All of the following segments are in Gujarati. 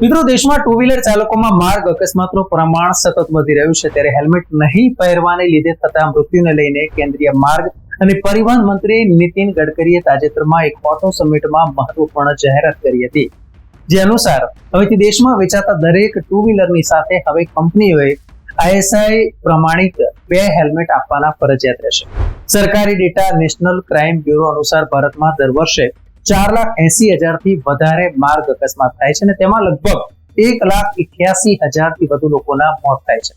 મિત્રો, દેશમાં ટુ વ્હીલર ચાલકોમાં માર્ગ અકસ્માતનું પ્રમાણ સતત વધી રહ્યું છે, ત્યારે હેલ્મેટ નહીં પહેરવાને લીધે થતા મૃત્યુને લઈને કેન્દ્રીય માર્ગ અને પરિવહન મંત્રી નીતિન ગડકરીએ તાજેતરમાં એક ઓટો સમિટમાં મહત્વપૂર્ણ જાહેરાત કરી હતી, જે અનુસાર હવેથી દેશમાં વેચાતા દરેક ટુ વ્હીલરની સાથે હવે કંપનીઓએ ISI પ્રમાણિત 2 હેલ્મેટ આપવાના ફરજિયાત રહેશે. સરકારી ડેટા નેશનલ ક્રાઇમ બ્યુરો અનુસાર ભારતમાં દર વર્ષે 4,80,000 થી વધારે માર્ગ અકસ્માત થાય છે અને તેમાં લગભગ 1,81,000 થી વધુ લોકોના મોત થાય છે.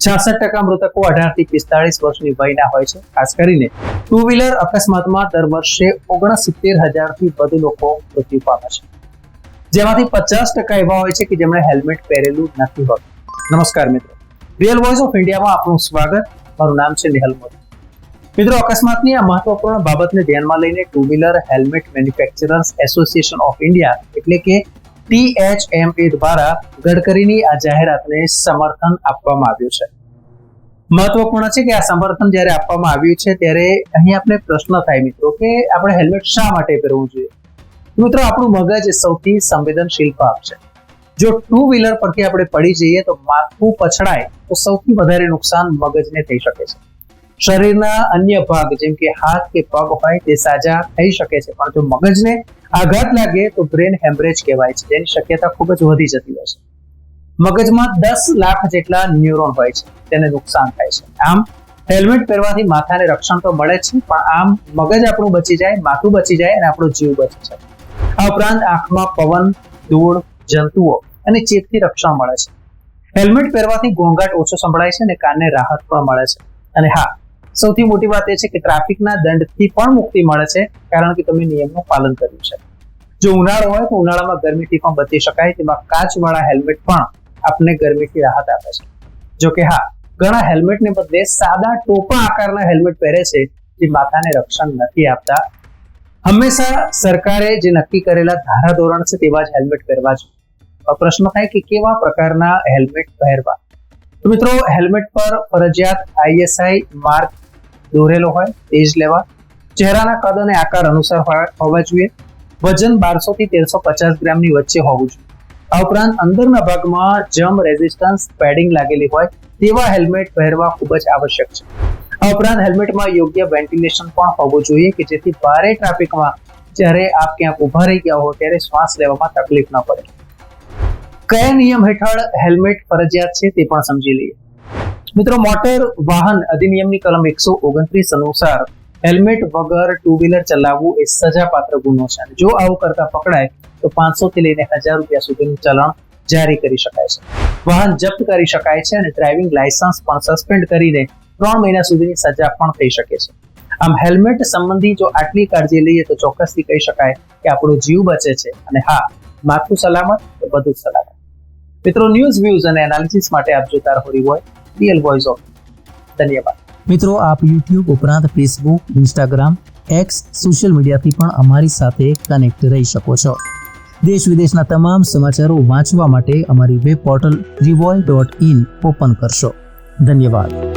66% મૃતકો 18 થી 45 વર્ષની વયના હોય છે. ખાસ કરીને ટુ વ્હીલર અકસ્માતમાં દર વર્ષે 69,000 થી વધુ લોકો મૃત્યુ પામે છે, જેમાંથી 50% એવા હોય છે કે જેમણે હેલ્મેટ પહેરેલું નથી હોતું. નમસ્કાર મિત્રો, રિયલ વોઇસ ઓફ ઇન્ડિયામાં આપનું સ્વાગત. મારું નામ છે નિહલ મોદી. મિત્રો, અકસ્માતની આ મહત્વપૂર્ણ બાબતને ધ્યાનમાં લઈને two wheeler helmet manufacturers association of India એટલે કે THMA દ્વારા ગડકરીની આ જાહેરાતને સમર્થન આપવામાં આવ્યું છે. મહત્વપૂર્ણ છે કે આ સમર્થન જ્યારે આપવામાં આવ્યું છે ત્યારે અહીં આપણે પ્રશ્ન થાય મિત્રો કે આપણે હેલ્મેટ શા માટે પહેરવું જોઈએ. મિત્રો, આપણું મગજ સૌથી સંવેદનશીલ ભાગ છે. જો ટુ વ્હીલર પરથી આપણે પડી જઈએ તો માથું પછડાય તો સૌથી વધારે નુકસાન મગજને થઈ શકે છે. શરીરના અન્ય ભાગ જેમ કે હાથ કે પગ હોય તે સાજા થઈ શકે છે, પણ જો મગજને આઘાત લાગે તો બ્રેન હેમરેજ કહેવાય છે, જેની શક્યતા ખૂબ જ વધી જતી હોય છે. મગજમાં 10 લાખ જેટલા ન્યુરોન હોય છે, તેને નુકસાન થાય છે. આમ હેલ્મેટ પહેરવાથી માથાને રક્ષણ તો મળે છે, પણ આમ મગજ આપણું બચી જાય, માથું બચી જાય અને આપણો જીવ બચી જાય. આ ઉપરાંત આંખમાં પવન, ધૂળ, જંતુઓ અને ચેપથી રક્ષણ મળે છે. હેલ્મેટ પહેરવાથી ઘોંઘાટ ઓછો સંભળાય છે અને કાનને રાહત પણ મળે છે. અને હા, સૌથી મોટી વાત એ છે કે ટ્રાફિકના દંડથી પણ મુક્તિ મળે છે, કારણ કે તમે નિયમનું પાલન કર્યું છે. જો ઉનાળો હોય તો ઉનાળામાં ગરમીથી પણ બચી શકાય, તેમાં કાચવાળા હેલ્મેટ પણ આપને ગરમીથી રાહત આપે છે. જો કે હા, ઘણા હેલ્મેટને બદલે સાદા ટોપા આકારના હેલ્મેટ પહેરે છે, જે માથાને રક્ષણ નથી આપતા. હંમેશા સરકારે જે નક્કી કરેલા ધારાધોરણ છે તેવા જ હેલ્મેટ પહેરવા જોઈએ. પ્રશ્ન થાય કે કેવા પ્રકારના હેલ્મેટ પહેરવા. તો મિત્રો, હેલ્મેટ પર ફરજિયાત ISI માર્ક દોરેલો હોય તે જ લેવા. ચહેરાના કદ અને આકાર અનુસાર હોવા જોઈએ. વજન 1200 થી 1350 ગ્રામની વચ્ચે હોવું જોઈએ. આ ઉપરાંત અંદરના ભાગમાં જમ્પ રેઝિસ્ટન્સ પેડિંગ લાગેલી હોય તેવા હેલ્મેટ પહેરવા ખૂબ જ આવશ્યક છે. આ ઉપરાંત હેલ્મેટમાં યોગ્ય વેન્ટિલેશન પણ હોવું જોઈએ કે જેથી ભારે ટ્રાફિકમાં જ્યારે આપ ક્યાંક ઊભા રહી ગયા હો ત્યારે શ્વાસ લેવામાં તકલીફ ન પડે. કયા નિયમ હેઠળ હેલ્મેટ ફરજિયાત છે તે પણ સમજી લઈએ. મિત્રો, મોટર વાહન અધિનિયમની કલમ 129 અનુસાર હેલ્મેટ વગર ટુ વ્હીલર ચલાવવું એ સજાપાત્ર ગુનો છે. જો આવું કરતા પકડાય તો 500 થી લઈને 1000 રૂપિયા સુધીનું ચલણ જારી કરી શકાય છે. વાહન જપ્ત કરી શકાય છે અને ડ્રાઇવિંગ લાયસન્સ પણ સસ્પેન્ડ કરીને 3 મહિના સુધીની સજા પણ થઈ શકે છે. આમ હેલ્મેટ સંબંધી જો આટલી કાળજી લઈએ તો ચોક્કસથી કહી શકાય કે આપણો જીવ બચે છે. અને હા, માથું સલામત તો બધું જ સલામત. મિત્રો, ન્યૂઝ, વ્યૂઝ અને એનાલિસિસ માટે આપ જોતા રહો રિયલ વોઇસ ઓફ. ધન્યવાદ. મિત્રો, આપ YouTube ઉપરાંત Facebook, Instagram, X સોશિયલ મીડિયાથી પણ અમારી સાથે કનેક્ટ રહી શકો છો. દેશ વિદેશના તમામ સમાચારો વાંચવા માટે અમારી વેબ પોર્ટલ revolt.in ઓપન કરશો. ધન્યવાદ.